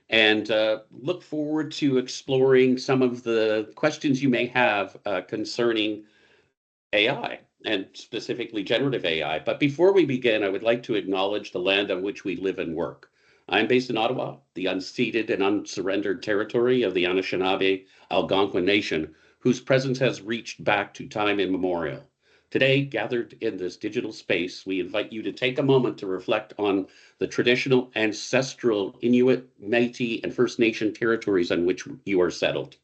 and look forward to exploring some of the questions you may have concerning AI and specifically generative AI. But before we begin, I would like to acknowledge the land on which we live and work. I'm based in Ottawa, the unceded and unsurrendered territory of the Anishinaabe Algonquin Nation, whose presence has reached back to time immemorial. Today, gathered in this digital space, we invite you to take a moment to reflect on the traditional, ancestral Inuit, Métis, and First Nation territories on which you are settled.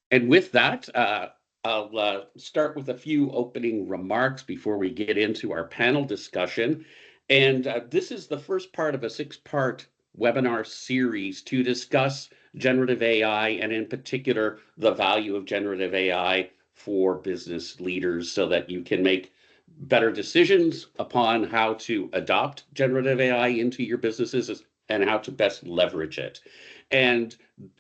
And with that, I'll start with a few opening remarks before we get into our panel discussion. And this is the first part of a six-part webinar series to discuss generative AI, and in particular, the value of generative AI for business leaders so that you can make better decisions upon how to adopt generative AI into your businesses and how to best leverage it. And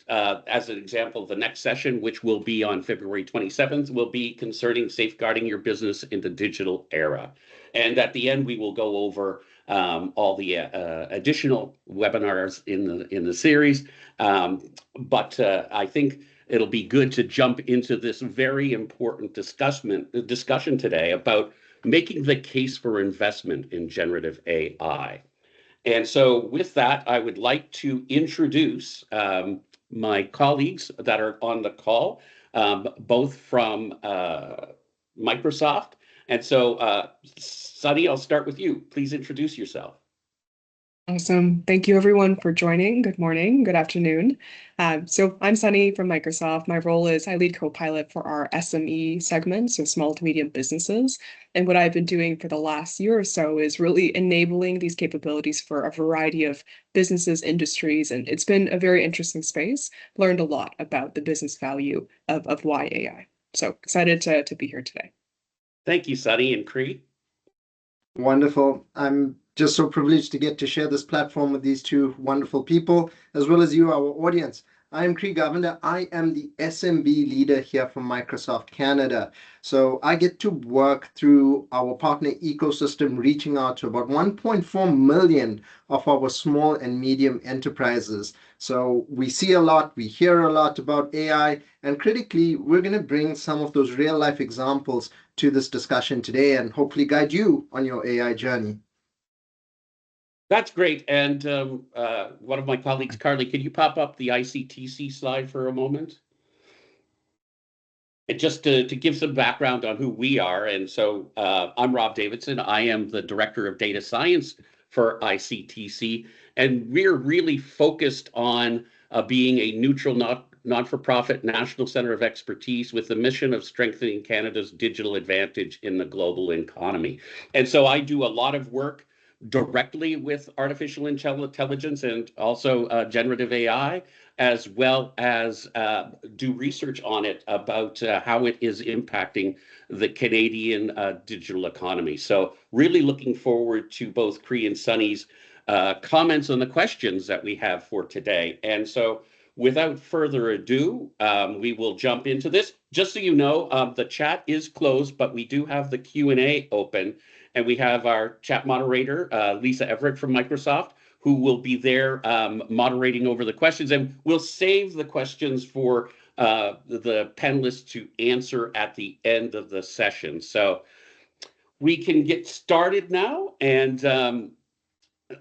as an example, the next session, which will be on February 27th, will be concerning safeguarding your business in the digital era. And at the end, we will go over all the additional webinars in the series. But I think it'll be good to jump into this very important discussion today about making the case for investment in generative AI. And so with that, I would like to introduce my colleagues that are on the call, both from Microsoft. And so, Sunny, I'll start with you. Please introduce yourself. Awesome. Thank you, everyone, for joining. Good morning, good afternoon. So I'm Sunny from Microsoft. My role is I lead co-pilot for our SME segment, so small to medium businesses. And what I've been doing for the last year or so is really enabling these capabilities for a variety of businesses, industries, and it's been a very interesting space. Learned a lot about the business value of why AI. So excited to be here today. Thank you, Sunny and Cree. Wonderful. I'm just so privileged to get to share this platform with these two wonderful people, as well as you, our audience. I am Cree Govender. I am the SMB leader here from Microsoft Canada. So I get to work through our partner ecosystem, reaching out to about 1.4 million of our small and medium enterprises. So we see a lot, we hear a lot about AI, and critically, we're going to bring some of those real life examples to this discussion today and hopefully guide you on your AI journey. That's great. And one of my colleagues, Carly, can you pop up the ICTC slide for a moment? And just to give some background on who we are. And so I'm Rob Davidson. I am the Director of Data Science for ICTC. And we're really focused on being a neutral, not-for-profit national center of expertise with the mission of strengthening Canada's digital advantage in the global economy. And so I do a lot of work directly with artificial intelligence and also generative AI, as well as do research on it about how it is impacting the Canadian digital economy. So really looking forward to both Cree and Sunny's comments on the questions that we have for today. And so without further ado, we will jump into this. Just so you know, the chat is closed, but we do have the Q&A open. And we have our chat moderator, Lisa Everett from Microsoft, who will be there moderating over the questions. And we'll save the questions for the panelists to answer at the end of the session. So we can get started now. And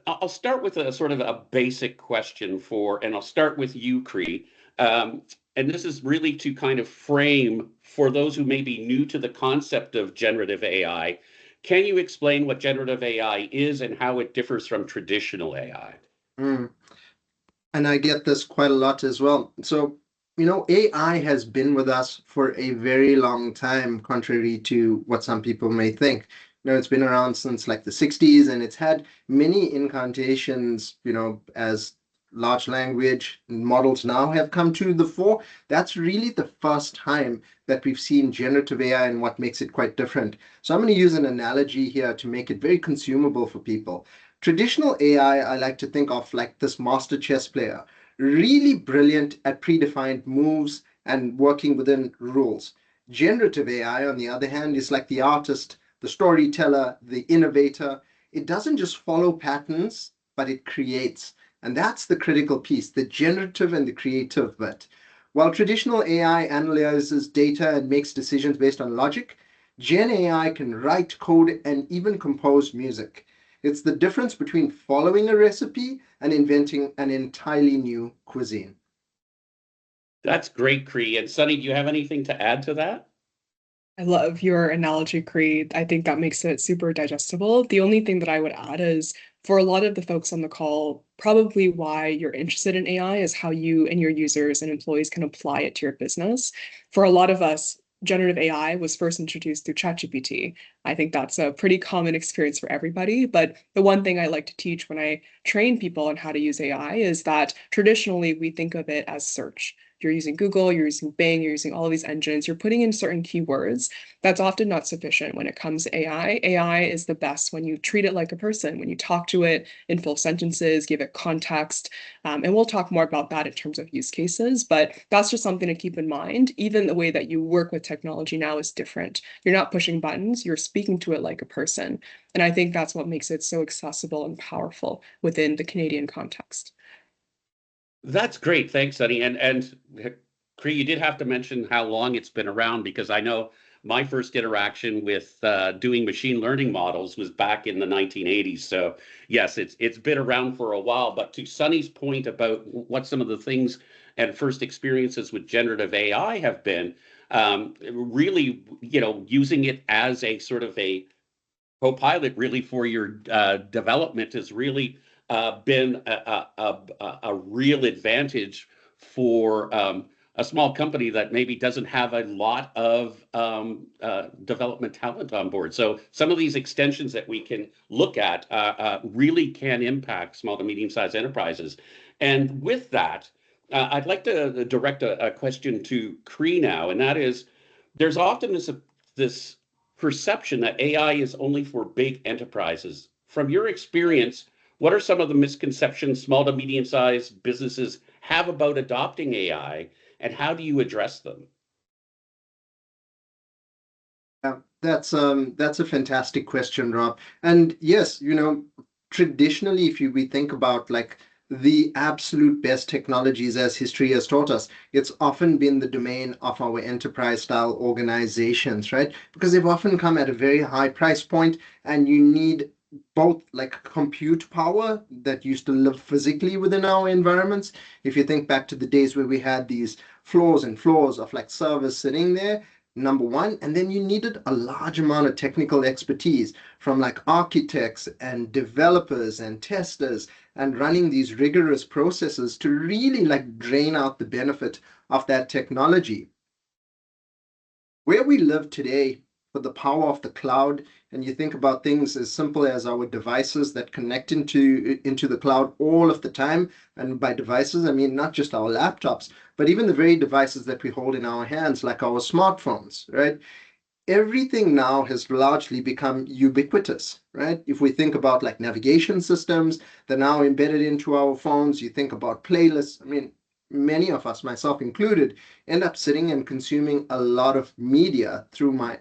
I'll start with a sort of a basic question and I'll start with you, Cree. And this is really to kind of frame for those who may be new to the concept of generative AI. Can you explain what generative AI is and how it differs from traditional AI? And I get this quite a lot as well. So, AI has been with us for a very long time, contrary to what some people may think. It's been around since like the 60s, and it's had many incantations, as large language models now have come to the fore. That's really the first time that we've seen generative AI and what makes it quite different. So I'm going to use an analogy here to make it very consumable for people. Traditional AI, I like to think of like this master chess player, really brilliant at predefined moves and working within rules. Generative AI, on the other hand, is like the artist, the storyteller, the innovator. It doesn't just follow patterns, but it creates. And that's the critical piece, the generative and the creative bit. While traditional AI analyzes data and makes decisions based on logic, Gen AI can write code and even compose music. It's the difference between following a recipe and inventing an entirely new cuisine. That's great, Cree. And Sunny, do you have anything to add to that? I love your analogy, Creed. I think that makes it super digestible. The only thing that I would add is for a lot of the folks on the call, probably why you're interested in AI is how you and your users and employees can apply it to your business. For a lot of us, generative AI was first introduced through ChatGPT. I think that's a pretty common experience for everybody. But the one thing I like to teach when I train people on how to use AI is that traditionally we think of it as search. You're using Google, you're using Bing, you're using all of these engines, you're putting in certain keywords. That's often not sufficient when it comes to AI. AI is the best when you treat it like a person, when you talk to it in full sentences, give it context. And we'll talk more about that in terms of use cases, but that's just something to keep in mind. Even the way that you work with technology now is different. You're not pushing buttons, you're speaking to it like a person. And I think that's what makes it so accessible and powerful within the Canadian context. That's great. Thanks, Sunny. And Cree, you did have to mention how long it's been around because I know my first interaction with doing machine learning models was back in the 1980s. So yes, it's been around for a while. But to Sunny's point about what some of the things and first experiences with generative AI have been, really, using it as a sort of a Copilot really for your development has really been a real advantage for a small company that maybe doesn't have a lot of development talent on board. So some of these extensions that we can look at really can impact small to medium-sized enterprises. And with that, I'd like to direct a question to Cree now, and that is, there's often this perception that AI is only for big enterprises. From your experience, what are some of the misconceptions small to medium sized businesses have about adopting AI, and how do you address them? Yeah, that's a fantastic question, Rob. And yes, traditionally, if we think about like the absolute best technologies as history has taught us, it's often been the domain of our enterprise style organizations, right? Because they've often come at a very high price point, and you need both like compute power that used to live physically within our environments. If you think back to the days where we had these floors and floors of like servers sitting there, number one, and then you needed a large amount of technical expertise from like architects and developers and testers and running these rigorous processes to really like drain out the benefit of that technology. Where we live today, with the power of the cloud, and you think about things as simple as our devices that connect into the cloud all of the time. And by devices, I mean not just our laptops, but even the very devices that we hold in our hands, like our smartphones, right? Everything now has largely become ubiquitous, right? If we think about like navigation systems, they're now embedded into our phones. You think about playlists. I mean, many of us, myself included, end up sitting and consuming a lot of media through my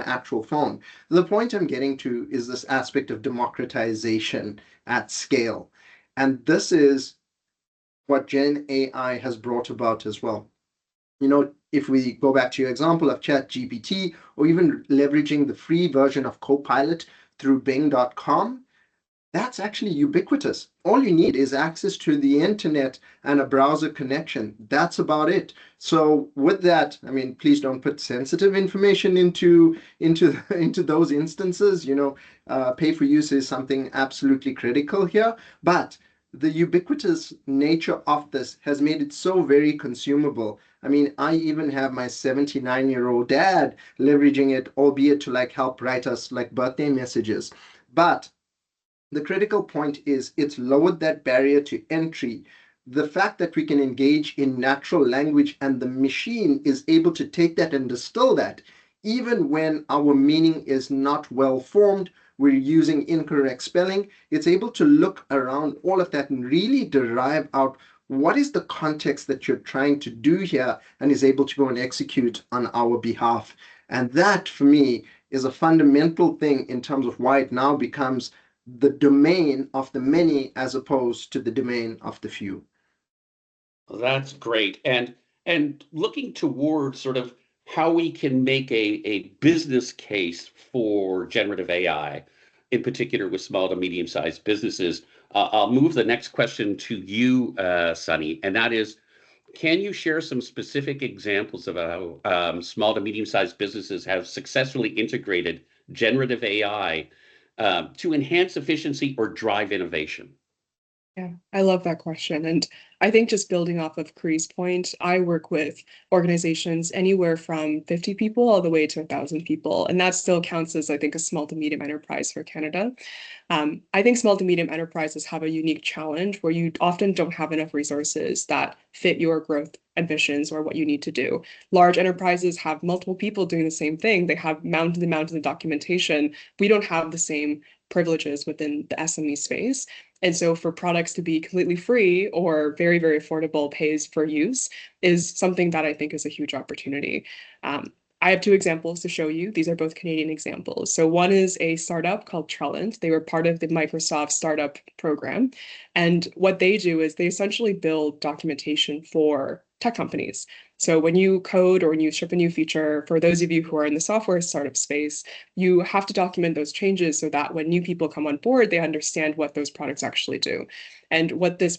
actual phone. The point I'm getting to is this aspect of democratization at scale. And this is what Gen AI has brought about as well. If we go back to your example of ChatGPT or even leveraging the free version of Copilot through Bing.com, that's actually ubiquitous. All you need is access to the internet and a browser connection. That's about it. So with that, I mean, please don't put sensitive information into those instances. Pay for use is something absolutely critical here, but the ubiquitous nature of this has made it so very consumable. I mean, I even have my 79-year-old dad leveraging it, albeit to like help write us like birthday messages. But the critical point is it's lowered that barrier to entry. The fact that we can engage in natural language and the machine is able to take that and distill that, even when our meaning is not well formed, we're using incorrect spelling, it's able to look around all of that and really derive out what is the context that you're trying to do here, and is able to go and execute on our behalf. And that, for me, is a fundamental thing in terms of why it now becomes the domain of the many as opposed to the domain of the few. That's great. And looking toward sort of how we can make a business case for generative AI, in particular with small to medium-sized businesses, I'll move the next question to you, Sunny, and that is, can you share some specific examples of how small to medium-sized businesses have successfully integrated generative AI to enhance efficiency or drive innovation? Yeah, I love that question. And I think just building off of Cree's point, I work with organizations anywhere from 50 people all the way to 1,000 people. And that still counts as, I think, a small to medium enterprise for Canada. I think small to medium enterprises have a unique challenge where you often don't have enough resources that fit your growth ambitions or what you need to do. Large enterprises have multiple people doing the same thing. They have mountains and mountains of documentation. We don't have the same privileges within the SME space. And so for products to be completely free or very, very affordable pays for use is something that I think is a huge opportunity. I have two examples to show you. These are both Canadian examples. So one is a startup called Trellant. They were part of the Microsoft startup program. And what they do is they essentially build documentation for tech companies. So when you code or when you ship a new feature, for those of you who are in the software startup space, you have to document those changes so that when new people come on board, they understand what those products actually do. And what this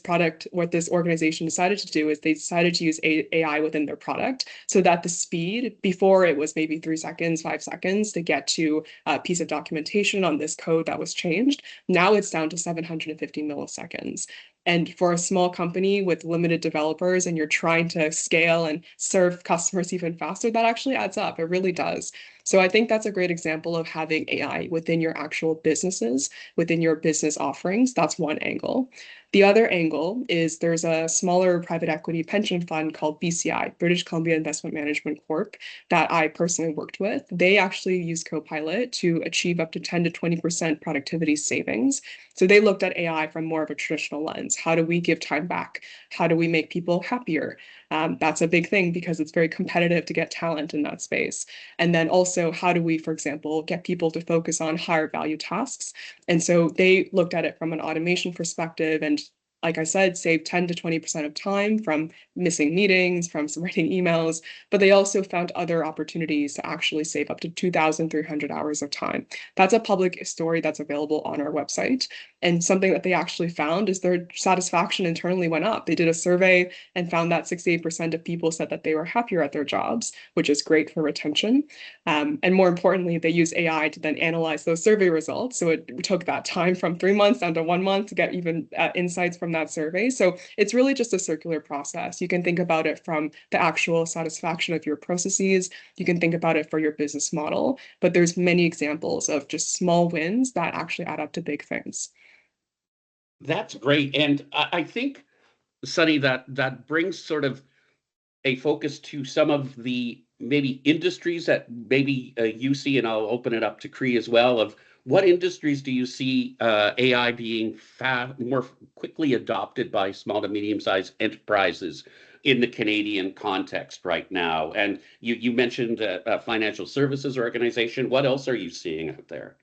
organization decided to do is they decided to use AI within their product so that the speed, before it was maybe 3 seconds, 5 seconds to get to a piece of documentation on this code that was changed, now it's down to 750 milliseconds. And for a small company with limited developers and you're trying to scale and serve customers even faster, that actually adds up. It really does. So I think that's a great example of having AI within your actual businesses, within your business offerings. That's one angle. The other angle is there's a smaller private equity pension fund called BCI, British Columbia Investment Management Corp, that I personally worked with. They actually use Copilot to achieve up to 10 to 20% productivity savings. So they looked at AI from more of a traditional lens. How do we give time back? How do we make people happier? That's a big thing because it's very competitive to get talent in that space. And then also, how do we, for example, get people to focus on higher value tasks? And so they looked at it from an automation perspective and, like I said, save 10 to 20% of time from missing meetings, from writing emails, but they also found other opportunities to actually save up to 2,300 hours of time. That's a public story that's available on our website. And something that they actually found is their satisfaction internally went up. They did a survey and found that 68% of people said that they were happier at their jobs, which is great for retention. And more importantly, they use AI to then analyze those survey results. So it took that time from 3 months down to 1 month to get even insights from that survey. So it's really just a circular process. You can think about it from the actual satisfaction of your processes. You can think about it for your business model, but there's many examples of just small wins that actually add up to big things. That's great. And I think, Sunny, that brings sort of a focus to some of the maybe industries that maybe you see, and I'll open it up to Cree as well, of what industries do you see AI being more quickly adopted by small to medium-sized enterprises in the Canadian context right now? And you mentioned a financial services organization. What else are you seeing out there?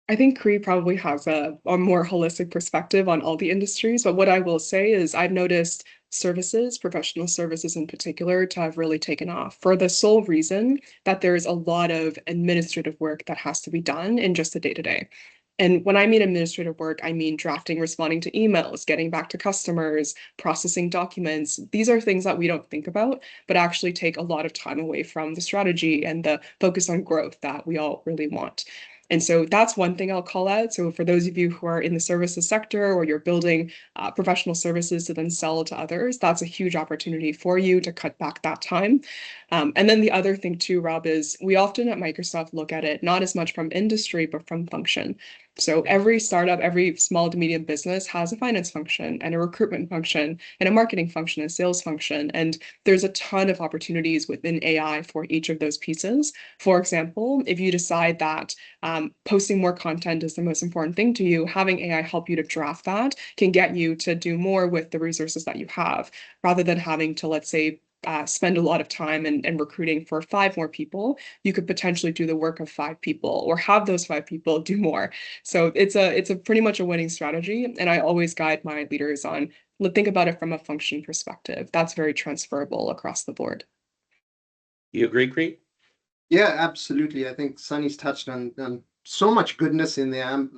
I think Cree probably has a more holistic perspective on all the industries, but what I will say is I've noticed services, professional services in particular, to have really taken off for the sole reason that there's a lot of administrative work that has to be done in just the day-to-day. And when I mean administrative work, I mean drafting, responding to emails, getting back to customers, processing documents. These are things that we don't think about, but actually take a lot of time away from the strategy and the focus on growth that we all really want. And so that's one thing I'll call out. So for those of you who are in the services sector or you're building professional services to then sell to others, that's a huge opportunity for you to cut back that time. And then the other thing too, Rob, is we often at Microsoft look at it not as much from industry, but from function. So every startup, every small to medium business has a finance function and a recruitment function and a marketing function, a sales function. And there's a ton of opportunities within AI for each of those pieces. For example, if you decide that posting more content is the most important thing to you, having AI help you to draft that can get you to do more with the resources that you have, rather than having to, let's say, spend a lot of time and recruiting for 5 more people, you could potentially do the work of 5 people or have those 5 people do more. So it's a pretty much a winning strategy. And I always guide my leaders on think about it from a function perspective. That's very transferable across the board. You agree, Cree? Yeah, absolutely. I think Sunny's touched on so much goodness in there. I'm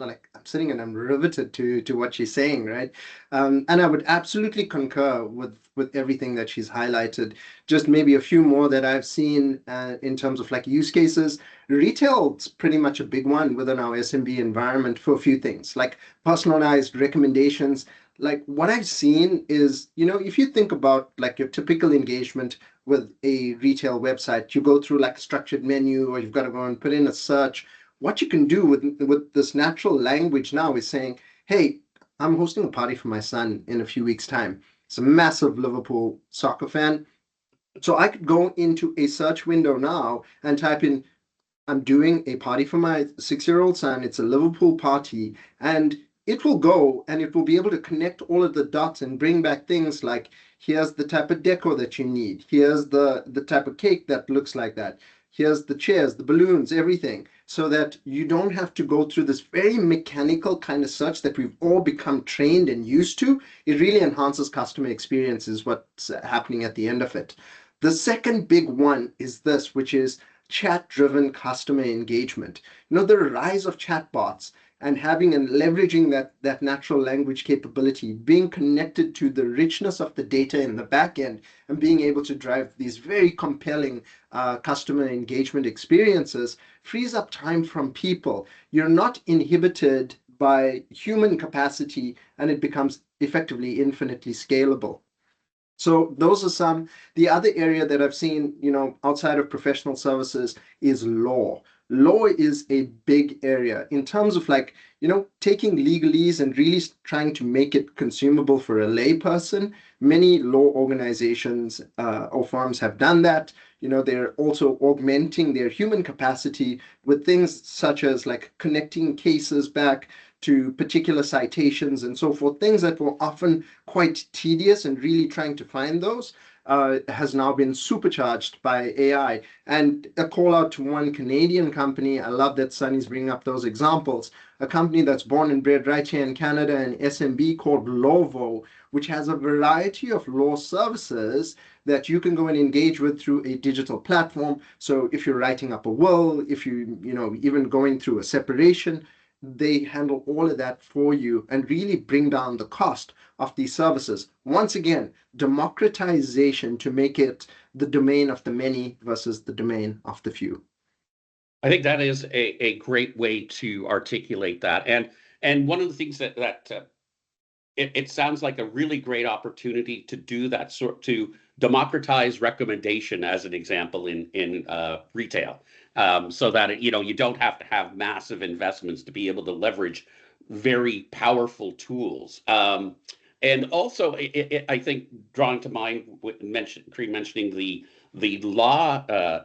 sitting and I'm riveted to what she's saying, right? And I would absolutely concur with everything that she's highlighted. Just maybe a few more that I've seen in terms of like use cases. Retail's pretty much a big one within our SMB environment for a few things, like personalized recommendations. Like what I've seen is, if you think about like your typical engagement with a retail website, you go through like a structured menu, or you've got to go and put in a search. What you can do with this natural language now is saying, hey, I'm hosting a party for my son in a few weeks' time. It's a massive Liverpool soccer fan. So I could go into a search window now and type in, I'm doing a party for my 6-year-old son. It's a Liverpool party. And it will go and it will be able to connect all of the dots and bring back things like, here's the type of decor that you need. Here's the type of cake that looks like that. Here's the chairs, the balloons, everything. So that you don't have to go through this very mechanical kind of search that we've all become trained and used to. It really enhances customer experience, is what's happening at the end of it. The second big one is this, which is chat-driven customer engagement. The rise of chatbots and having and leveraging that natural language capability, being connected to the richness of the data in the back end, and being able to drive these very compelling customer engagement experiences frees up time from people. You're not inhibited by human capacity, and it becomes effectively infinitely scalable. So those are some. The other area that I've seen, outside of professional services is law. Law is a big area in terms of like, taking legalese and really trying to make it consumable for a layperson. Many law organizations or firms have done that. They're also augmenting their human capacity with things such as like connecting cases back to particular citations and so forth, things that were often quite tedious, and really trying to find those has now been supercharged by AI. And a call out to one Canadian company, I love that Sunny's bringing up those examples, a company that's born and bred right here in Canada, an SMB called Lovo, which has a variety of law services that you can go and engage with through a digital platform. So if you're writing up a will, if even going through a separation, they handle all of that for you and really bring down the cost of these services. Once again, democratization to make it the domain of the many versus the domain of the few. I think that is a great way to articulate that. And one of the things that it sounds like a really great opportunity to do that, to democratize recommendation, as an example, in retail, so that you don't have to have massive investments to be able to leverage very powerful tools. And also, I think, drawing to mind mentioning the law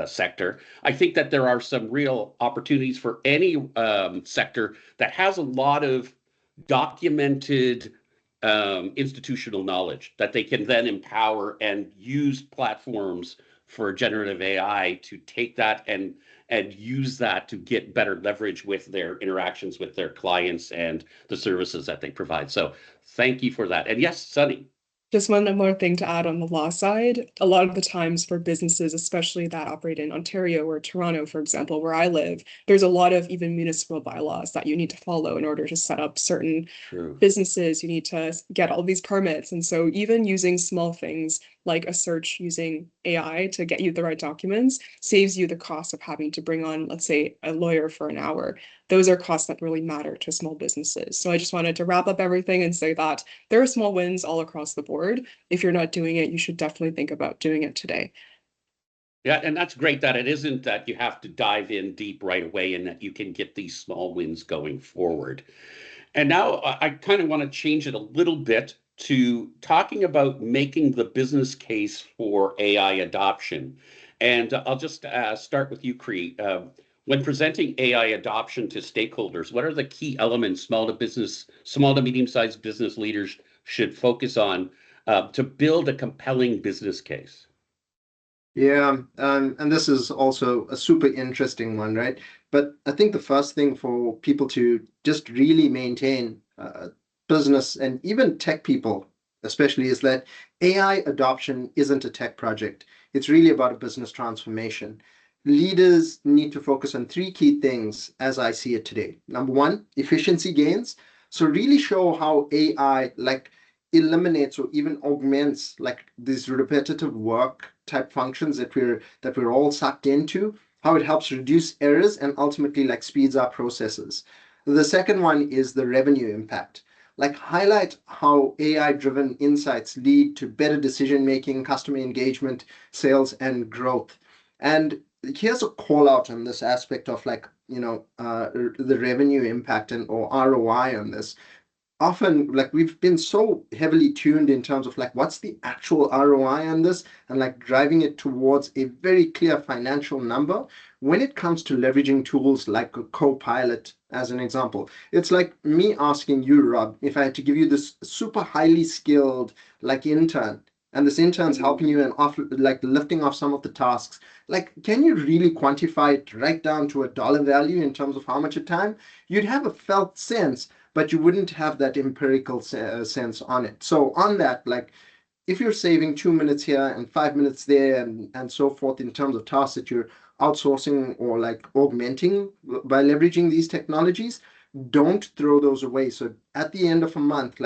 sector, I think that there are some real opportunities for any sector that has a lot of documented institutional knowledge that they can then empower and use platforms for generative AI to take that and use that to get better leverage with their interactions with their clients and the services that they provide. So thank you for that. And yes, Sunny. Just one more thing to add on the law side. A lot of the times for businesses, especially that operate in Ontario or Toronto, for example, where I live, there's a lot of even municipal bylaws that you need to follow in order to set up certain True. businesses. You need to get all these permits. And so even using small things like a search using AI to get you the right documents saves you the cost of having to bring on, let's say, a lawyer for an hour. Those are costs that really matter to small businesses. So I just wanted to wrap up everything and say that there are small wins all across the board. If you're not doing it, you should definitely think about doing it today. Yeah, and that's great that it isn't that you have to dive in deep right away, and that you can get these small wins going forward. And now I kind of want to change it a little bit to talking about making the business case for AI adoption. And I'll just start with you, Cree. When presenting AI adoption to stakeholders, what are the key elements small to medium-sized business leaders should focus on to build a compelling business case? Yeah, and this is also a super interesting one, right? But I think the first thing for people to just really maintain business and even tech people, especially, is that AI adoption isn't a tech project. It's really about a business transformation. Leaders need to focus on three key things as I see it today. Number one, efficiency gains. So really show how AI eliminates or even augments these repetitive work type functions that we're all sucked into, how it helps reduce errors and ultimately speeds our processes. The second one is the revenue impact. Highlight how AI driven insights lead to better decision making, customer engagement, sales, and growth. And here's a call out on this aspect of the revenue impact and or ROI on this. Often we've been so heavily tuned in terms of what's the actual ROI on this, and driving it towards a very clear financial number. When it comes to leveraging tools like a Copilot as an example, it's like me asking you, Rob, if I had to give you this super highly skilled intern, and this intern's helping you and off lifting off some of the tasks, can you really quantify it right down to a dollar value in terms of how much time? You'd have a felt sense, but you wouldn't have that empirical sense on it. So on that, if you're saving 2 minutes here and 5 minutes there and so forth in terms of tasks that you're outsourcing or augmenting by leveraging these technologies, don't throw those away. So at the end of a month,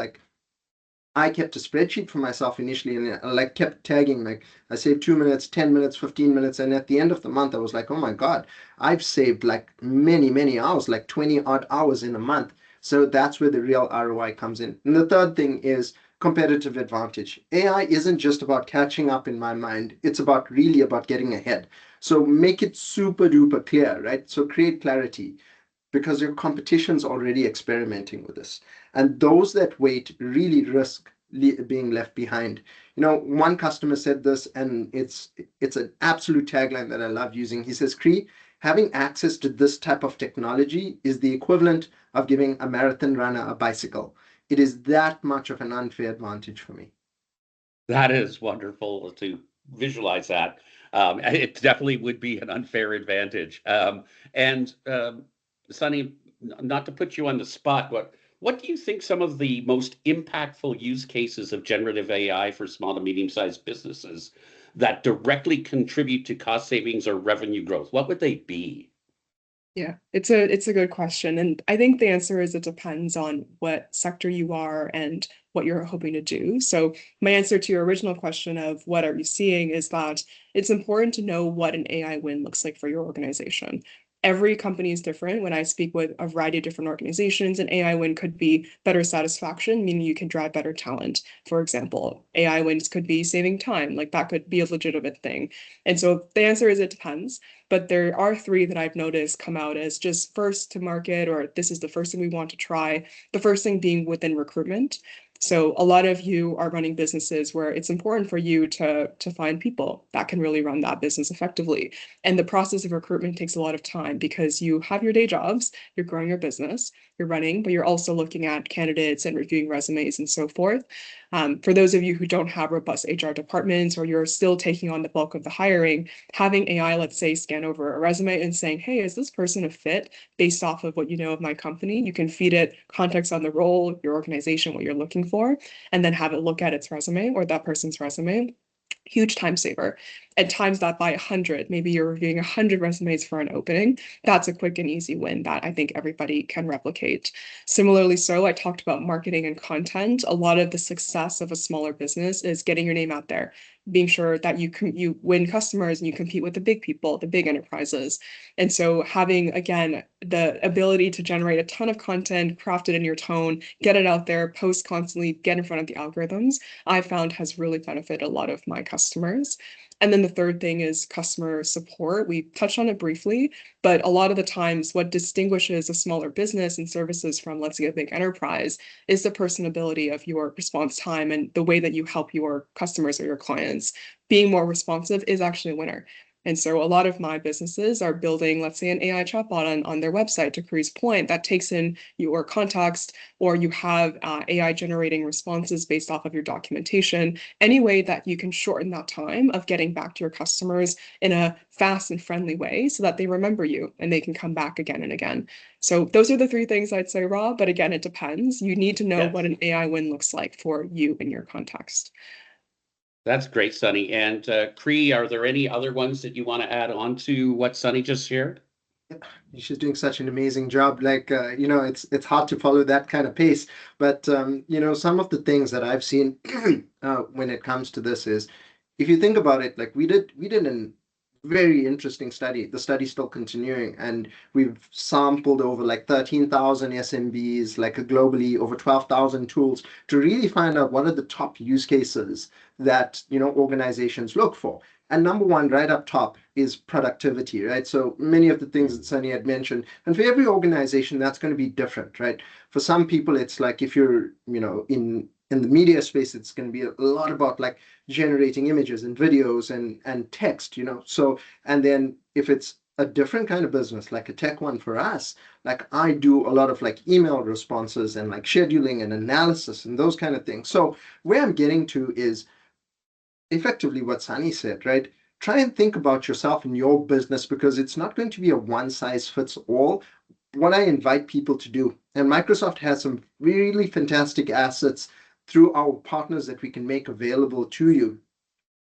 I kept a spreadsheet for myself initially, and kept tagging, I saved 2 minutes, 10 minutes, 15 minutes. And at the end of the month, I was like, oh my God, I've saved many, many hours, 20 odd hours in a month. So that's where the real ROI comes in. And the third thing is competitive advantage. AI isn't just about catching up in my mind. It's really about getting ahead. So make it super duper clear, right? So create clarity, because your competition's already experimenting with this. And those that wait really risk being left behind. One customer said this, and it's an absolute tagline that I love using. He says, Cree, having access to this type of technology is the equivalent of giving a marathon runner a bicycle. It is that much of an unfair advantage for me. That is wonderful to visualize that. It definitely would be an unfair advantage. And Sunny, not to put you on the spot, but what do you think some of the most impactful use cases of generative AI for small to medium-sized businesses that directly contribute to cost savings or revenue growth? What would they be? Yeah, it's a good question. And I think the answer is it depends on what sector you are and what you're hoping to do. So my answer to your original question of what are you seeing is that it's important to know what an AI win looks like for your organization. Every company is different. When I speak with a variety of different organizations, an AI win could be better satisfaction, meaning you can drive better talent. For example, AI wins could be saving time, that could be a legitimate thing. And so the answer is it depends. But there are three that I've noticed come out as just first to market, or this is the first thing we want to try. The first thing being within recruitment. So a lot of you are running businesses where it's important for you to find people that can really run that business effectively. And the process of recruitment takes a lot of time because you have your day jobs, you're growing your business, you're running, but you're also looking at candidates and reviewing resumes and so forth. For those of you who don't have robust HR departments, or you're still taking on the bulk of the hiring, having AI, let's say, scan over a resume and saying, hey, is this person a fit based off of what you know of my company? You can feed it context on the role, your organization, what you're looking for, and then have it look at its resume or that person's resume. Huge time saver. And times that by 100, maybe you're reviewing 100 resumes for an opening. That's a quick and easy win that I think everybody can replicate. Similarly, so I talked about marketing and content. A lot of the success of a smaller business is getting your name out there, being sure that you win customers and you compete with the big people, the big enterprises. And so having, again, the ability to generate a ton of content, craft it in your tone, get it out there, post constantly, get in front of the algorithms, I found has really benefited a lot of my customers. And then the third thing is customer support. We touched on it briefly, but a lot of the times what distinguishes a smaller business and services from, let's say, a big enterprise is the personability of your response time and the way that you help your customers or your clients. Being more responsive is actually a winner. And so a lot of my businesses are building, let's say, an AI chatbot on their website, to Kree's point, that takes in your context, or you have AI generating responses based off of your documentation, any way that you can shorten that time of getting back to your customers in a fast and friendly way so that they remember you and they can come back again and again. So those are the three things I'd say, Rob, but again, it depends. You need to know what Yes. an AI win looks like for you in your context. That's great, Sunny. And Cree, are there any other ones that you want to add on to what Sunny just shared? She's doing such an amazing job. Like, it's hard to follow that kind of pace. But some of the things that I've seen when it comes to this is, if you think about it, like we did an very interesting study. The study's still continuing, and we've sampled over like 13,000 SMBs, like globally over 12,000 tools, to really find out what are the top use cases that organizations look for. And number one, right up top, is productivity, right? So many of the things that Sunny had mentioned, and for every organization, that's going to be different, right? For some people, it's like if you're, in the media space, it's going to be a lot about like generating images and videos and text, So, and then if it's a different kind of business, like a tech one for us, like I do a lot of like email responses and like scheduling and analysis and those kind of things. So where I'm getting to is effectively what Sunny said, right? Try and think about yourself and your business, because it's not going to be a one size fits all. What I invite people to do, and Microsoft has some really fantastic assets through our partners that we can make available to you.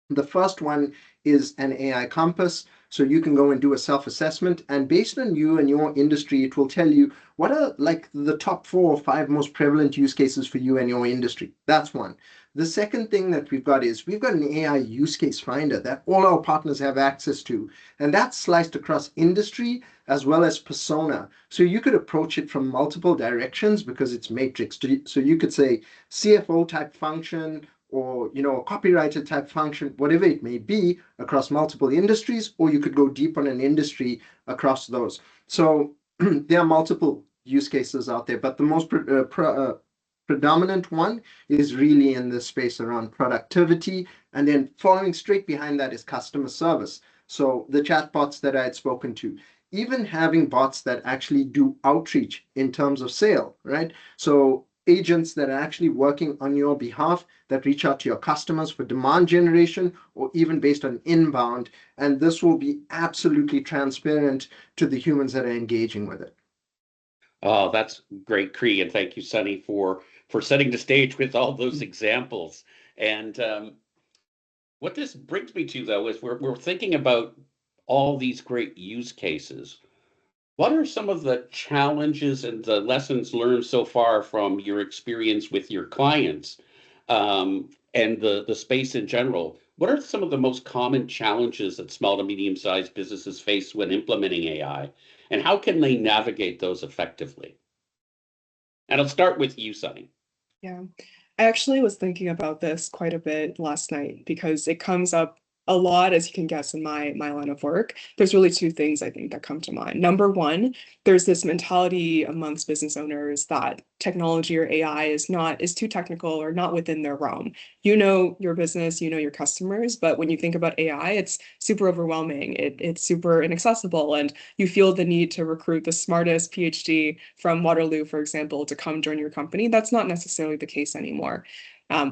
The first one is an AI compass. So you can go and do a self-assessment, and based on you and your industry, it will tell you what are like the top 4 or 5 most prevalent use cases for you and your industry. That's one. The second thing that we've got is we've got an AI use case finder that all our partners have access to, and that's sliced across industry as well as persona. So you could approach it from multiple directions because it's matrixed. So you could say CFO type function, or a copywriter type function, whatever it may be, across multiple industries, or you could go deep on an industry across those. So there are multiple use cases out there, but the most predominant one is really in the space around productivity, and then following straight behind that is customer service. So the chatbots that I had spoken to, even having bots that actually do outreach in terms of sale, right? So agents that are actually working on your behalf, that reach out to your customers for demand generation, or even based on inbound, and this will be absolutely transparent to the humans that are engaging with it. Oh, that's great, Cree, and thank you, Sunny, for setting the stage with all those examples. And what this brings me to, though, is we're thinking about all these great use cases. What are some of the challenges and the lessons learned so far from your experience with your clients, and the space in general? What are some of the most common challenges that small to medium-sized businesses face when implementing AI, and how can they navigate those effectively? And I'll start with you, Sunny. Yeah. I actually was thinking about this quite a bit last night because it comes up a lot, as you can guess, in my line of work. There's really two things I think that come to mind. Number one, there's this mentality amongst business owners that technology or AI is too technical or not within their realm. You know your business, you know your customers, but when you think about AI, it's super overwhelming. It's super inaccessible, and you feel the need to recruit the smartest PhD from Waterloo, for example, to come join your company. That's not necessarily the case anymore.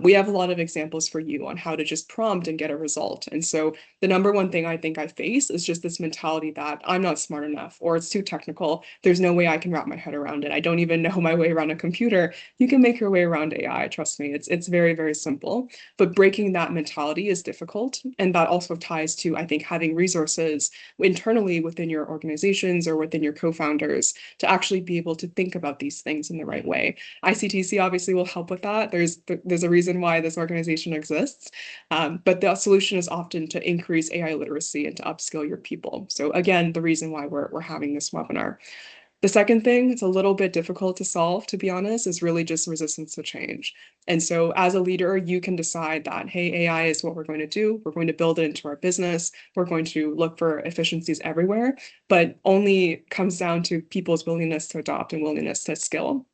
We have a lot of examples for you on how to just prompt and get a result. And so the number one thing I think I face is just this mentality that I'm not smart enough, or it's too technical. There's no way I can wrap my head around it. I don't even know my way around a computer. You can make your way around AI. Trust me, it's very, very simple. But breaking that mentality is difficult. And that also ties to, I think, having resources internally within your organizations or within your co-founders to actually be able to think about these things in the right way. ICTC obviously will help with that. There's a reason why this organization exists, but the solution is often to increase AI literacy and to upskill your people. So again, the reason why we're having this webinar. The second thing, it's a little bit difficult to solve, to be honest, is really just resistance to change. And so as a leader, you can decide that, hey, AI is what we're going to do. We're going to build it into our business. We're going to look for efficiencies everywhere, but only comes down to people's willingness to adopt and willingness to skill.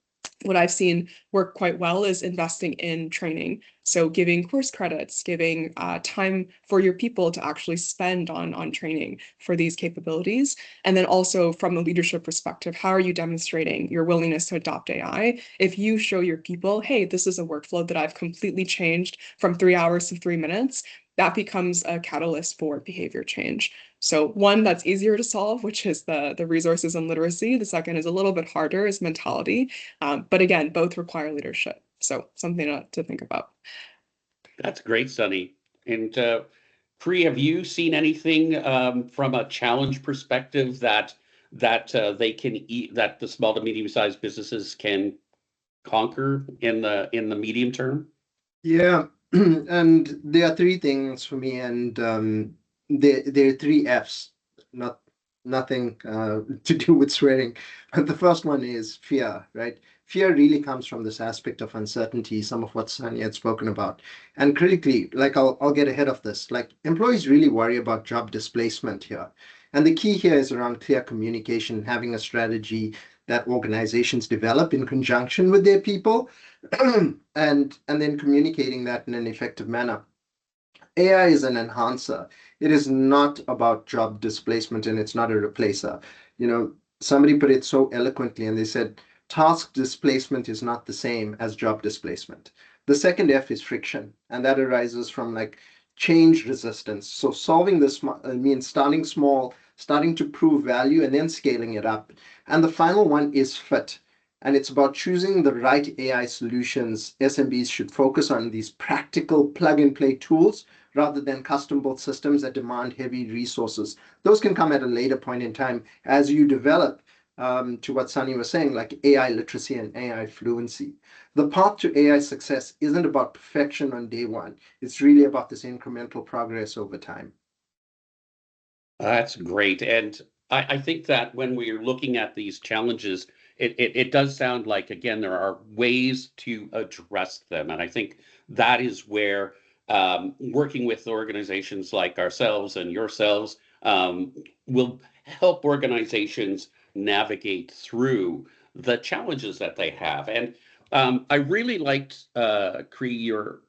what I've seen work quite well is investing in training. So giving course credits, giving time for your people to actually spend on training for these capabilities. And then also from a leadership perspective, how are you demonstrating your willingness to adopt AI? If you show your people, hey, this is a workflow that I've completely changed from 3 hours to 3 minutes, that becomes a catalyst for behavior change. So one that's easier to solve, which is the resources and literacy. The second is a little bit harder, is mentality. But again, both require leadership. So something to think about. That's great, Sunny. And Pri, have you seen anything from a challenge perspective they can eat, that the small to medium sized businesses can conquer in the medium term? Yeah, and there are three things for me, and there are three F's, not nothing to do with swearing. But the first one is fear, right? Fear really comes from this aspect of uncertainty, some of what Sunny had spoken about. And critically, like I'll get ahead of this, like employees really worry about job displacement here. And the key here is around clear communication, having a strategy that organizations develop in conjunction with their people and then communicating that in an effective manner. AI is an enhancer. It is not about job displacement and it's not a replacer. You know, somebody put it so eloquently and they said task displacement is not the same as job displacement. The second F is friction, and that arises from like change resistance. So solving this means starting small, starting to prove value, and then scaling it up. And the final one is fit. And it's about choosing the right AI solutions. SMBs should focus on these practical plug and play tools rather than custom built systems that demand heavy resources. Those can come at a later point in time as you develop, to what Sunny was saying, like AI literacy and AI fluency. The path to AI success isn't about perfection on day one. It's really about this incremental progress over time. That's great. And I think that when we're looking at these challenges, it does sound like, again, there are ways to address them. And I think that is where working with organizations like ourselves and yourselves will help organizations navigate through the challenges that they have. And I really liked, Cree, your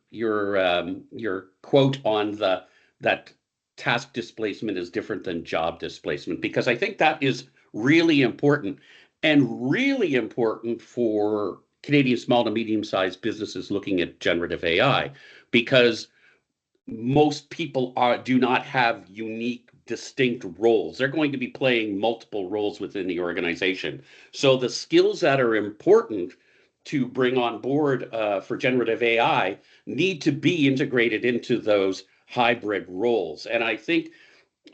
quote on the that task displacement is different than job displacement, because I think that is really important, and really important for Canadian small to medium sized businesses looking at generative AI, because most people do not have unique distinct roles. They're going to be playing multiple roles within the organization. So the skills that are important to bring on board for generative AI need to be integrated into those hybrid roles. And I think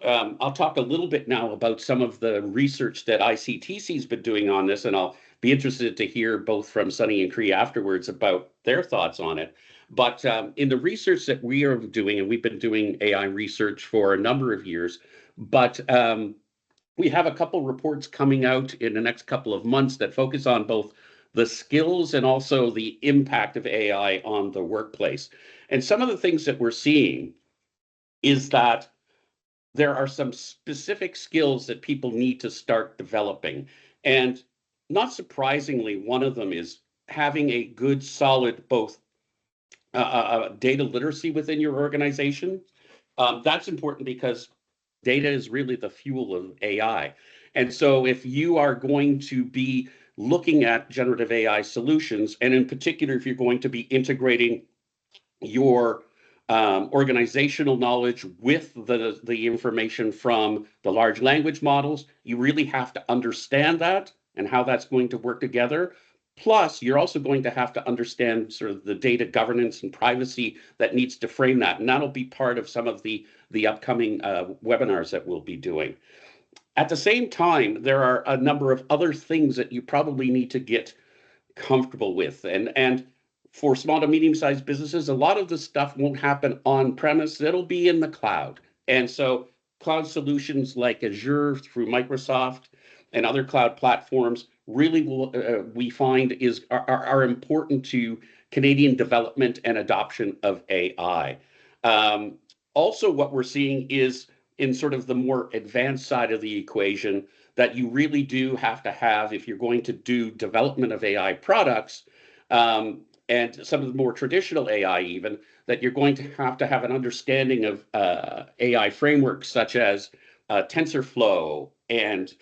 I'll talk a little bit now about some of the research that ICTC has been doing on this, and I'll be interested to hear both from Sunny and Cree afterwards about their thoughts on it. But in the research that we are doing, and we've been doing AI research for a number of years, but we have a couple reports coming out in the next couple of months that focus on both the skills and also the impact of AI on the workplace. And some of the things that we're seeing is that there are some specific skills that people need to start developing. And not surprisingly, one of them is having a good, solid, both data literacy within your organization. That's important because data is really the fuel of AI. And so if you are going to be looking at generative AI solutions, and in particular, if you're going to be integrating your organizational knowledge with the information from the large language models, you really have to understand that and how that's going to work together. Plus, you're also going to have to understand sort of the data governance and privacy that needs to frame that. And that'll be part of some of the upcoming webinars that we'll be doing. At the same time, there are a number of other things that you probably need to get comfortable with. And for small to medium sized businesses, a lot of the stuff won't happen on premise, it'll be in the cloud. And so cloud solutions like Azure through Microsoft and other cloud platforms really will, we find are important to Canadian development and adoption of AI. Also, what we're seeing is in sort of the more advanced side of the equation, that you really do have to have if you're going to do development of AI products, and some of the more traditional AI even, that you're going to have an understanding of AI frameworks such as TensorFlow and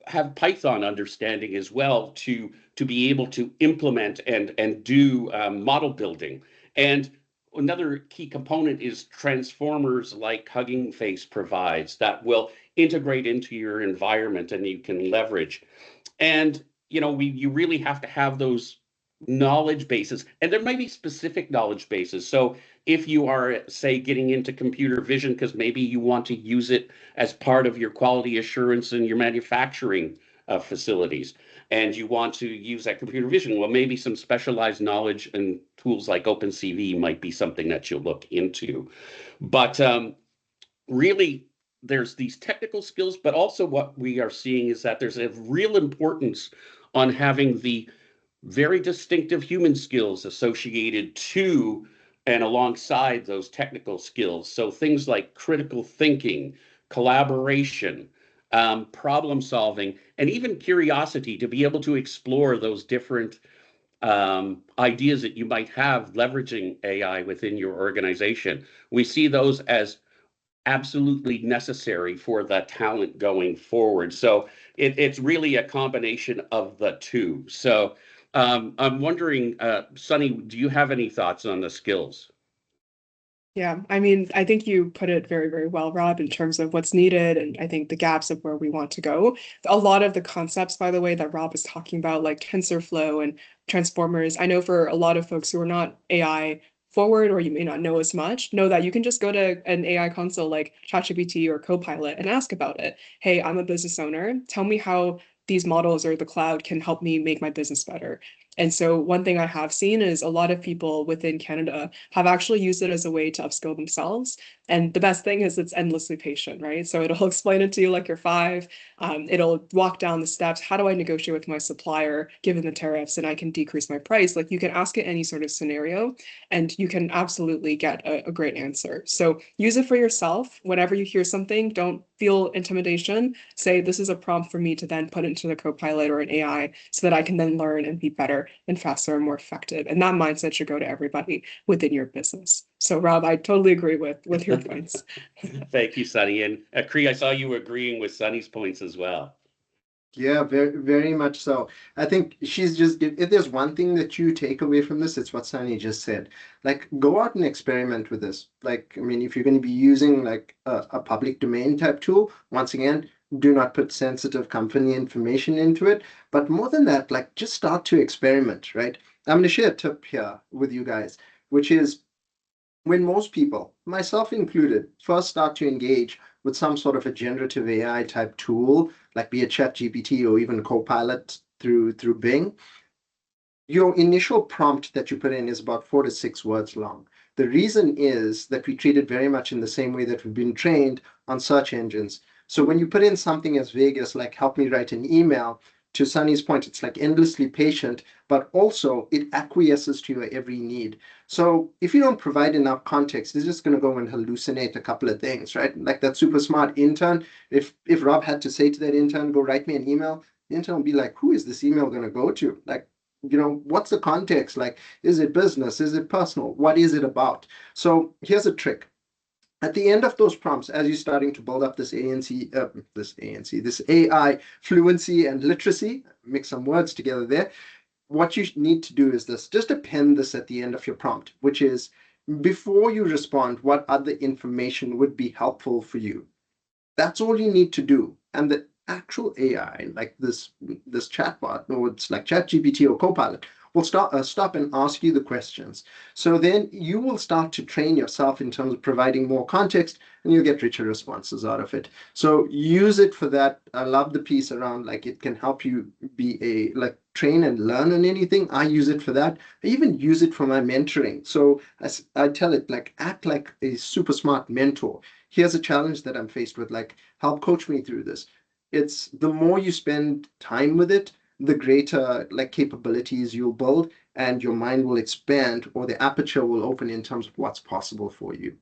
have Python understanding as well to be able to implement and do model building. And another key component is transformers like Hugging Face provides that will integrate into your environment and you can leverage. And you really have to have those knowledge bases, and there might be specific knowledge bases. So if you are, say, getting into computer vision because maybe you want to use it as part of your quality assurance in your manufacturing facilities, and you want to use that computer vision, well, maybe some specialized knowledge and tools like OpenCV might be something that you'll look into. But really, there's these technical skills, but also what we are seeing is that there's a real importance on having the very distinctive human skills associated to and alongside those technical skills. So things like critical thinking, collaboration, problem solving, and even curiosity to be able to explore those different ideas that you might have leveraging AI within your organization. We see those as absolutely necessary for the talent going forward. So it's really a combination of the two. So I'm wondering, Sunny, do you have any thoughts on the skills? Yeah, I mean, I think you put it very, very well, Rob, in terms of what's needed and I think the gaps of where we want to go. A lot of the concepts, by the way, that Rob is talking about, like TensorFlow and transformers, I know for a lot of folks who are not AI forward or you may not know as much, know that you can just go to an AI console like ChatGPT or Copilot and ask about it. Hey, I'm a business owner. Tell me how these models or the cloud can help me make my business better. And so one thing I have seen is a lot of people within Canada have actually used it as a way to upskill themselves. And the best thing is it's endlessly patient, right? So it'll explain it to you like you're five. It'll walk down the steps. How do I negotiate with my supplier given the tariffs and I can decrease my price? Like you can ask it any sort of scenario and you can absolutely get a great answer. So use it for yourself. Whenever you hear something, don't feel intimidation. Say, this is a prompt for me to then put into the Copilot or an AI so that I can then learn and be better and faster and more effective. And that mindset should go to everybody within your business. So Rob, I totally agree with your points. Thank you, Sunny. And Cree, I saw you agreeing with Sunny's points as well. Yeah, very, very much so. I think she's just, if there's one thing that you take away from this, it's what Sunny just said. Like, go out and experiment with this. Like, I mean, if you're going to be using like a public domain type tool, once again, do not put sensitive company information into it. But more than that, like, just start to experiment, right? I'm going to share a tip here with you guys, which is when most people, myself included, first start to engage with some sort of a generative AI type tool, like be it ChatGPT or even Copilot through Bing, your initial prompt that you put in is about 4 to 6 words long. The reason is that we treat it very much in the same way that we've been trained on search engines. So when you put in something as vague as like help me write an email, to Sunny's point, it's like endlessly patient, but also it acquiesces to your every need. So if you don't provide enough context, it's just going to go and hallucinate a couple of things, right? Like that super smart intern. If Rob had to say to that intern, go write me an email, the intern will be like, who is this email going to go to? Like, what's the context? Like, is it business? Is it personal? What is it about? So here's a trick. At the end of those prompts, as you're starting to build up this this AI fluency and literacy, mix some words together there. What you need to do is this, just append this at the end of your prompt, which is before you respond, what other information would be helpful for you? That's all you need to do. And the actual AI, like this chatbot, or it's like ChatGPT or Copilot, will stop and ask you the questions. So then you will start to train yourself in terms of providing more context, and you'll get richer responses out of it. So use it for that. I love the piece around like it can help you be a like train and learn on anything. I use it for that. I even use it for my mentoring. So I tell it like act like a super smart mentor. Here's a challenge that I'm faced with, like help coach me through this. It's the more you spend time with it, the greater like capabilities you'll build and your mind will expand or the aperture will open in terms of what's possible for you.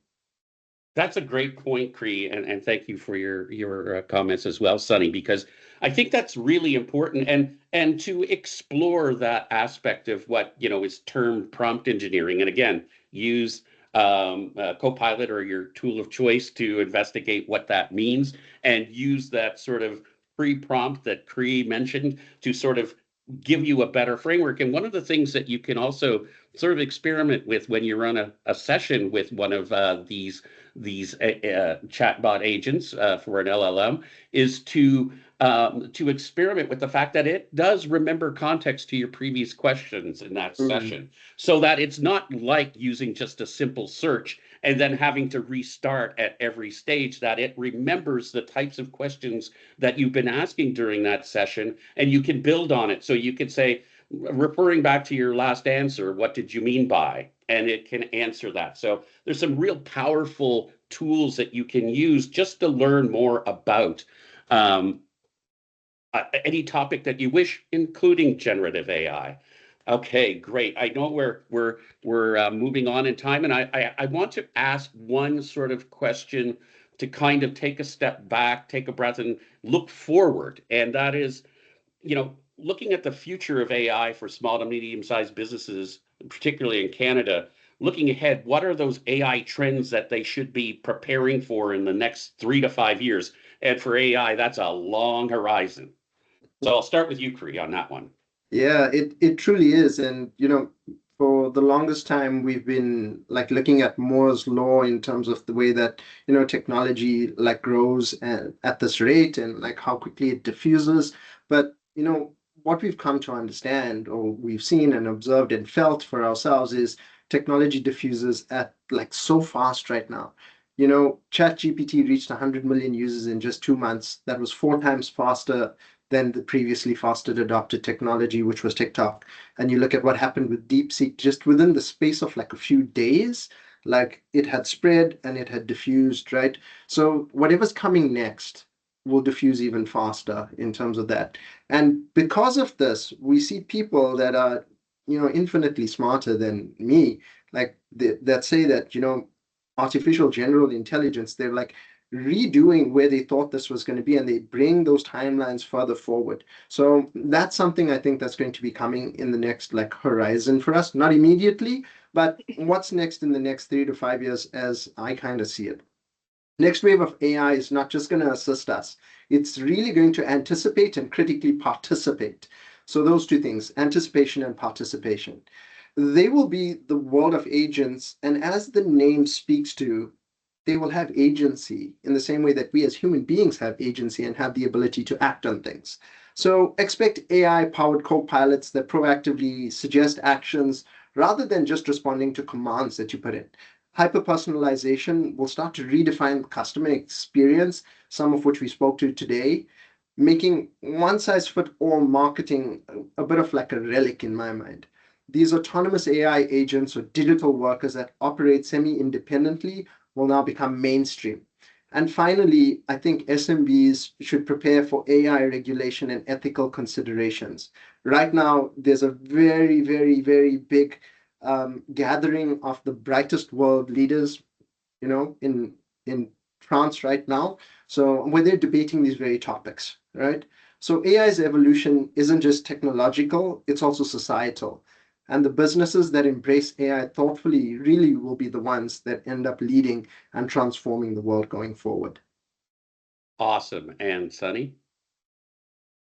That's a great point, Cree, and thank you for your comments as well, Sonny, because I think that's really important, and to explore that aspect of what is termed prompt engineering, and again, use Copilot or your tool of choice to investigate what that means, and use that sort of pre-prompt that Cree mentioned to sort of give you a better framework. And one of the things that you can also sort of experiment with when you run a session with one of these chatbot agents for an LLM is to experiment with the fact that it does remember context to your previous questions in that session, so that it's not like using just a simple search and then having to restart at every stage, that it remembers the types of questions that you've been asking during that session, and you can build on it. So you could say, referring back to your last answer, what did you mean by? And it can answer that. So there's some real powerful tools that you can use just to learn more about um, any topic that you wish, including generative AI. Okay, great. I know we're moving on in time, and I want to ask one sort of question to kind of take a step back, take a breath, and look forward. And that is, looking at the future of AI for small to medium-sized businesses, particularly in Canada, looking ahead, what are those AI trends that they should be preparing for in the next 3 to 5 years? And for AI, that's a long horizon. So I'll start with you, Cree, on that one. Yeah, it truly is. And for the longest time we've been like looking at Moore's law in terms of the way that, technology like grows at this rate and like how quickly it diffuses. But, what we've come to understand or we've seen and observed and felt for ourselves is technology diffuses at like so fast right now. ChatGPT reached 100 million users in just 2 months. That was 4 times faster than the previously fastest adopted technology, which was TikTok. And you look at what happened with DeepSeek just within the space of like a few days, like it had spread and it had diffused, right? So whatever's coming next will diffuse even faster in terms of that. And because of this, we see people that are, infinitely smarter than me, like that say that, artificial general intelligence, they're like redoing where they thought this was going to be, and they bring those timelines further forward. So that's something I think that's going to be coming in the next like horizon for us, not immediately, but what's next in the next 3 to 5 years as I kind of see it. Next wave of AI is not just going to assist us, it's really going to anticipate and critically participate. So those two things, anticipation and participation. They will be the world of agents, and as the name speaks to, they will have agency in the same way that we as human beings have agency and have the ability to act on things. So expect AI powered co-pilots that proactively suggest actions rather than just responding to commands that you put in. Hyper-personalization will start to redefine customer experience, some of which we spoke to today, making one-size-fits-all marketing a bit of like a relic in my mind. These autonomous AI agents or digital workers that operate semi-independently will now become mainstream. And finally, I think SMBs should prepare for AI regulation and ethical considerations. Right now, there's a very, very, very big gathering of the brightest world leaders, in France right now. So where they're debating these very topics, right? So AI's evolution isn't just technological; it's also societal. And the businesses that embrace AI thoughtfully really will be the ones that end up leading and transforming the world going forward. Awesome. And Sunny?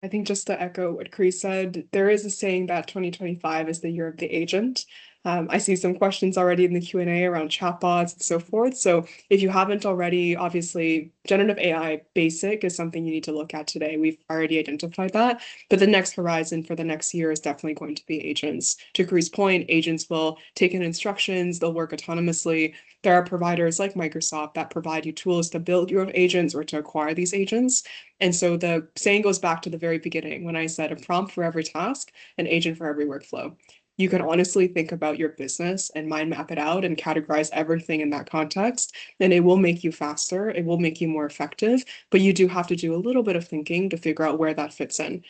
I think just to echo what Chris said, there is a saying that 2025 is the year of the agent. I see some questions already in the Q&A around chatbots and so forth. So if you haven't already, obviously, generative AI basic is something you need to look at today. We've already identified that. But the next horizon for the next year is definitely going to be agents. To Chris' point, agents will take in instructions, they'll work autonomously. There are providers like Microsoft that provide you tools to build your own agents or to acquire these agents. And so the saying goes back to the very beginning when I said a prompt for every task, an agent for every workflow. You can honestly think about your business and mind map it out and categorize everything in that context, and it will make you faster. It will make you more effective, but you do have to do a little bit of thinking to figure out where that fits in.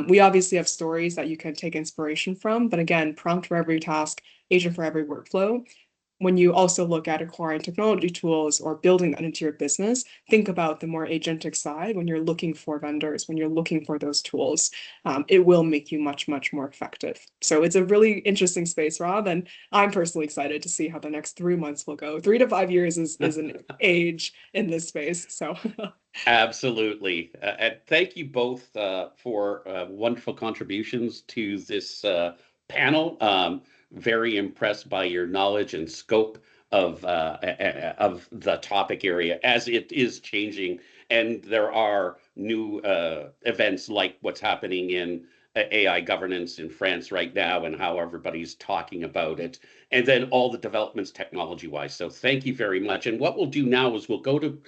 We obviously have stories that you can take inspiration from, but again, prompt for every task, agent for every workflow. when you also look at acquiring technology tools or building that into your business, think about the more agentic side when you're looking for vendors, when you're looking for those tools. It will make you much, much more effective. So it's a really interesting space, Rob, and I'm personally excited to see how the next 3 months will go. 3 to 5 years is an age in this space. So Absolutely. And thank you both for wonderful contributions to this panel. Very impressed by your knowledge and scope of the topic area as it is changing, and there are new events like what's happening in AI governance in France right now, and how everybody's talking about it, and then all the developments technology-wise. So thank you very much. And what we'll do now is we'll go to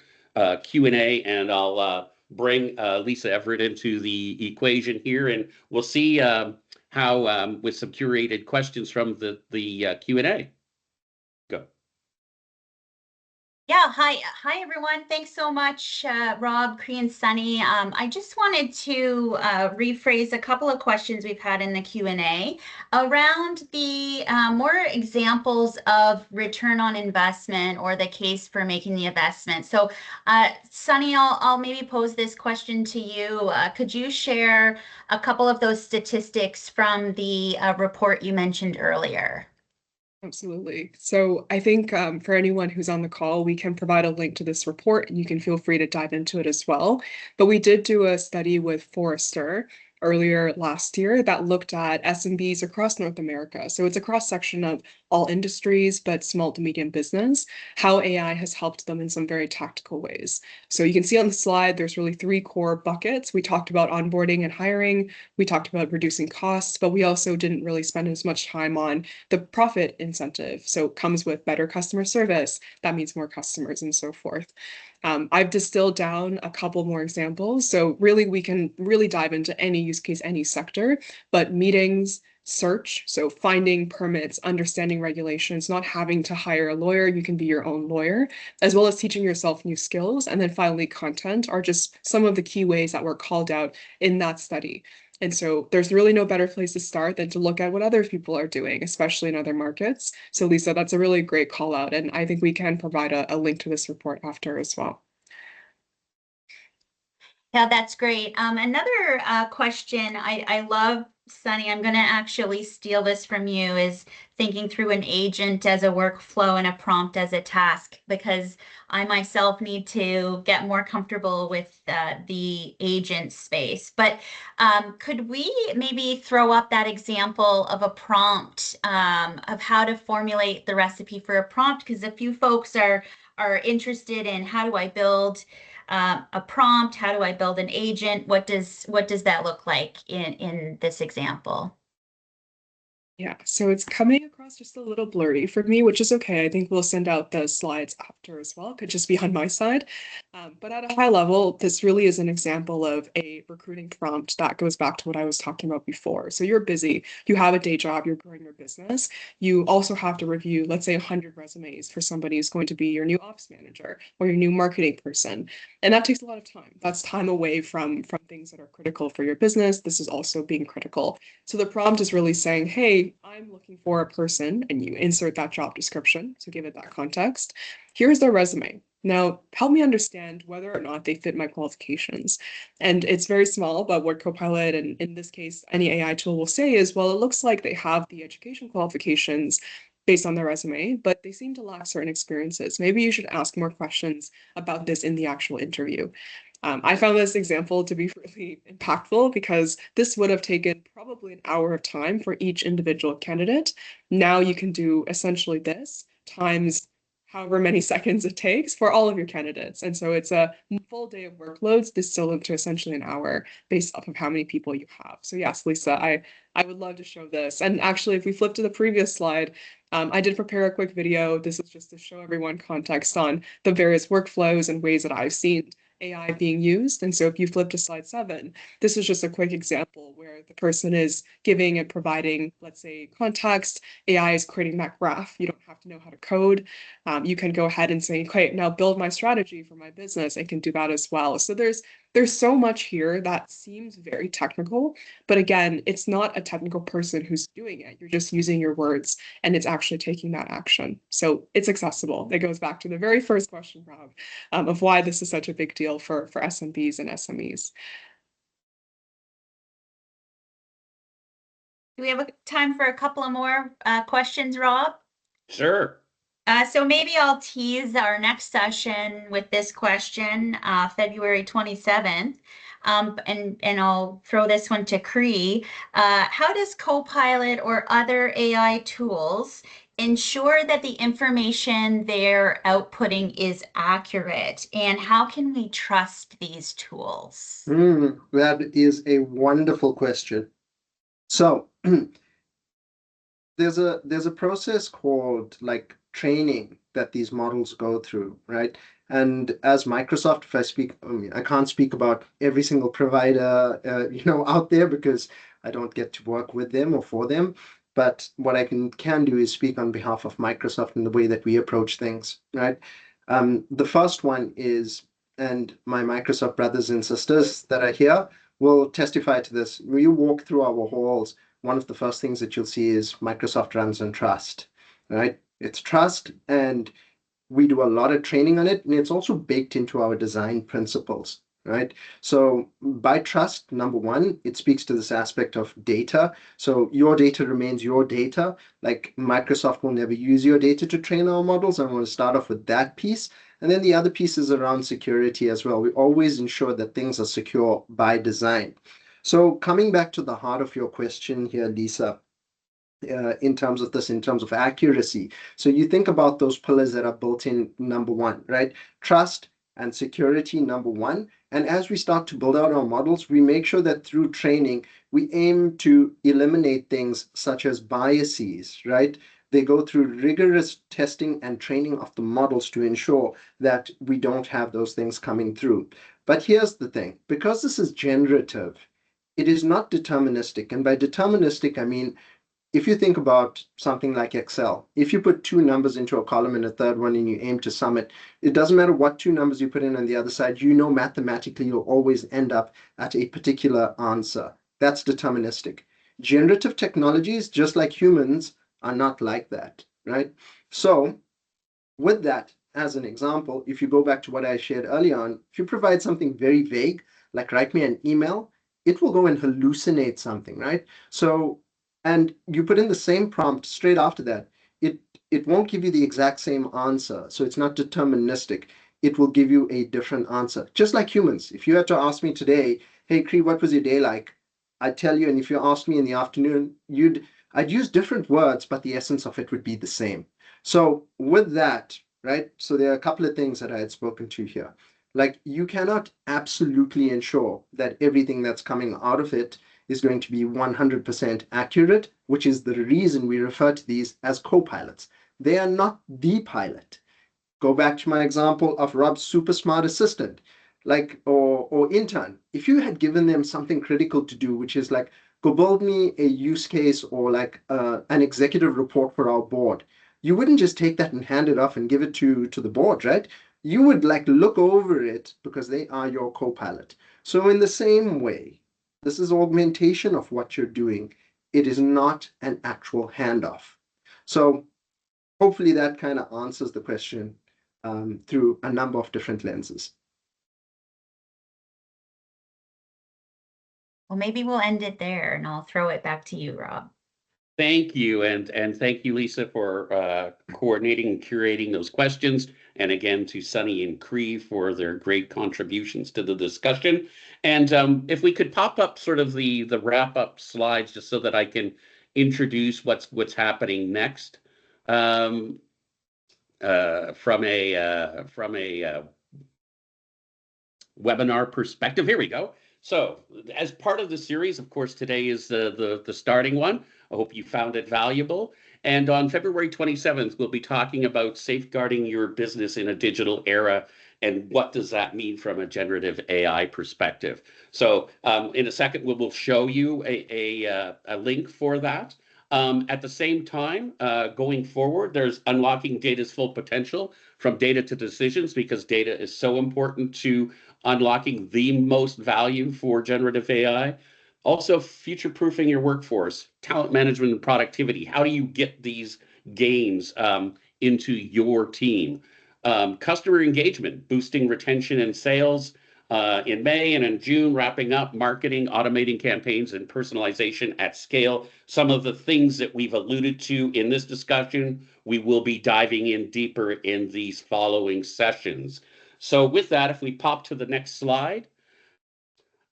Q&A, and I'll bring Lisa Everett into the equation here, and we'll see how with some curated questions from the Q&A. Go. Yeah, hi everyone. Thanks so much, Rob, Cree, and Sunny. I just wanted to rephrase a couple of questions we've had in the Q&A around the more examples of return on investment or the case for making the investment. So, Sunny, I'll maybe pose this question to you. Could you share a couple of those statistics from the report you mentioned earlier? Absolutely. So I think for anyone who's on the call, we can provide a link to this report and you can feel free to dive into it as well. But we did do a study with Forrester earlier last year that looked at SMBs across North America. So it's a cross section of all industries, but small to medium business, how AI has helped them in some very tactical ways. So you can see on the slide, there's really 3 core buckets. We talked about onboarding and hiring. We talked about reducing costs, but we also didn't really spend as much time on the profit incentive. So it comes with better customer service. That means more customers and so forth. I've distilled down a couple more examples. So really, we can really dive into any use case, any sector, but meetings, search, so finding permits, understanding regulations, not having to hire a lawyer, you can be your own lawyer, as well as teaching yourself new skills. And then finally, content are just some of the key ways that were called out in that study. And so there's really no better place to start than to look at what other people are doing, especially in other markets. So Lisa, that's a really great call out. And I think we can provide a link to this report after as well. Yeah, that's great. Another question I love, Sunny, I'm going to actually steal this from you, is thinking through an agent as a workflow and a prompt as a task, because I myself need to get more comfortable with the agent space. But could we maybe throw up that example of a prompt of how to formulate the recipe for a prompt? Because a few folks are interested in how do I build a prompt? How do I build an agent? What does that look like in this example? Yeah, so it's coming across just a little blurry for me, which is okay. I think we'll send out the slides after as well. Could just be on my side. But at a high level, this really is an example of a recruiting prompt that goes back to what I was talking about before. So you're busy, you have a day job, you're growing your business. You also have to review, let's say, 100 resumes for somebody who's going to be your new ops manager or your new marketing person. And that takes a lot of time. That's time away from things that are critical for your business. This is also being critical. So the prompt is really saying, hey, I'm looking for a person, and you insert that job description to give it that context. Here's their resume. Now, help me understand whether or not they fit my qualifications. And it's very small, but what Copilot, and in this case, any AI tool will say is, well, it looks like they have the education qualifications based on their resume, but they seem to lack certain experiences. Maybe you should ask more questions about this in the actual interview. I found this example to be really impactful because this would have taken probably an hour of time for each individual candidate. Now you can do essentially this times however many seconds it takes for all of your candidates. And so it's a full day of workloads distilled into essentially an hour based off of how many people you have. So yes, Lisa, I would love to show this. And actually, if we flip to the previous slide, I did prepare a quick video. This is just to show everyone context on the various workflows and ways that I've seen AI being used. And so if you flip to slide 7, this is just a quick example where the person is giving and providing, let's say, context. AI is creating that graph. You don't have to know how to code. You can go ahead and say, okay, now build my strategy for my business. I can do that as well. So there's there's so much here that seems very technical, but again, it's not a technical person who's doing it. You're just using your words and it's actually taking that action. So it's accessible. It goes back to the very first question, Rob, of why this is such a big deal for SMBs and SMEs. Do we have time for a couple of more questions, Rob? Sure. So maybe I'll tease our next session with this question, February 27th. And I'll throw this one to Cree. How does Copilot or other AI tools ensure that the information they're outputting is accurate? And how can we trust these tools? That is a wonderful question. So there's a process called like training that these models go through, right? And as Microsoft, if I speak, I can't speak about every single provider, out there because I don't get to work with them or for them. But what I can do is speak on behalf of Microsoft in the way that we approach things, right? The first one is, and my Microsoft brothers and sisters that are here will testify to this. When you walk through our halls, one of the first things that you'll see is Microsoft runs on trust, right? It's trust, and we do a lot of training on it, and it's also baked into our design principles, right? So by trust, number one, it speaks to this aspect of data. So your data remains your data. Like Microsoft will never use your data to train our models. I want to start off with that piece. And then the other piece is around security as well. We always ensure that things are secure by design. So coming back to the heart of your question here, Lisa, in terms of accuracy. So you think about those pillars that are built in, number one, right? Trust and security, number one. And as we start to build out our models, we make sure that through training, we aim to eliminate things such as biases, right? They go through rigorous testing and training of the models to ensure that we don't have those things coming through. But here's the thing, because this is generative, it is not deterministic. And by deterministic, I mean, if you think about something like Excel, if you put two numbers into a column and a third one and you aim to sum it, it doesn't matter what two numbers you put in on the other side, mathematically you'll always end up at a particular answer. That's deterministic. Generative technologies, just like humans, are not like that, right? So with that as an example, if you go back to what I shared earlier on, if you provide something very vague, like write me an email, it will go and hallucinate something, right? So, and you put in the same prompt straight after that, it won't give you the exact same answer. So it's not deterministic. It will give you a different answer. Just like humans. If you had to ask me today, hey Cree, what was your day like? I'd tell you, and if you asked me in the afternoon, I'd use different words, but the essence of it would be the same. So with that, right? So there are a couple of things that I had spoken to here. Like you cannot absolutely ensure that everything that's coming out of it is going to be 100% accurate, which is the reason we refer to these as co-pilots. They are not the pilot. Go back to my example of Rob's super smart assistant, like or intern. If you had given them something critical to do, which is like go build me a use case or like an executive report for our board, you wouldn't just take that and hand it off and give it to the board, right? You would like look over it because they are your co-pilot. So in the same way, this is augmentation of what you're doing. It is not an actual handoff. So hopefully that kind of answers the question through a number of different lenses. Well, maybe we'll end it there and I'll throw it back to you, Rob. Thank you, and thank you, Lisa, for coordinating and curating those questions, and again to Sunny and Cree for their great contributions to the discussion. And if we could pop up sort of the wrap up slides, just so that I can introduce what's happening next from a webinar perspective. Here we go. So as part of the series, of course, today is the starting one. I hope you found it valuable. And on February 27th, we'll be talking about safeguarding your business in a digital era and what does that mean from a generative AI perspective. So in a second, we will show you a link for that. At the same time, going forward, there's unlocking data's full potential from data to decisions, because data is so important to unlocking the most value for generative AI. Also, future-proofing your workforce, talent management and productivity. How do you get these gains into your team? Customer engagement, boosting retention and sales, in May, and in June, wrapping up marketing, automating campaigns, and personalization at scale. Some of the things that we've alluded to in this discussion, we will be diving in deeper in these following sessions. So with that, if we pop to the next slide,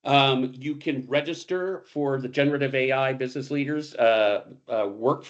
you can register for the Generative AI Business Leaders Hub,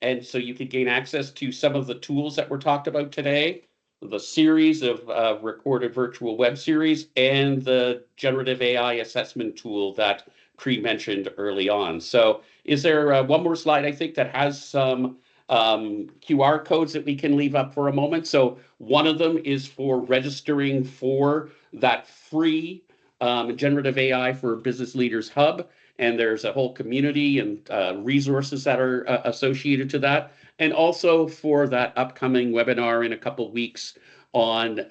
and so you can gain access to some of the tools that were talked about today, the series of recorded virtual web series, and the generative AI assessment tool that Cree mentioned early on. So is there one more slide, I think, that has some QR codes that we can leave up for a moment? So one of them is for registering for that free Generative AI for Business Leaders Hub, and there's a whole community and resources that are associated to that, and also for that upcoming webinar in a couple of weeks on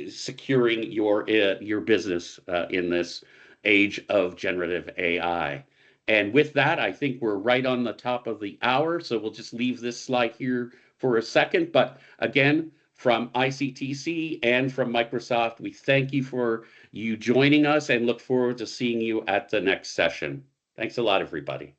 securing your business in this age of generative AI. And with that, I think we're right on the top of the hour, so we'll just leave this slide here for a second. But again, from ICTC and from Microsoft, we thank you for you joining us and look forward to seeing you at the next session. Thanks a lot, everybody.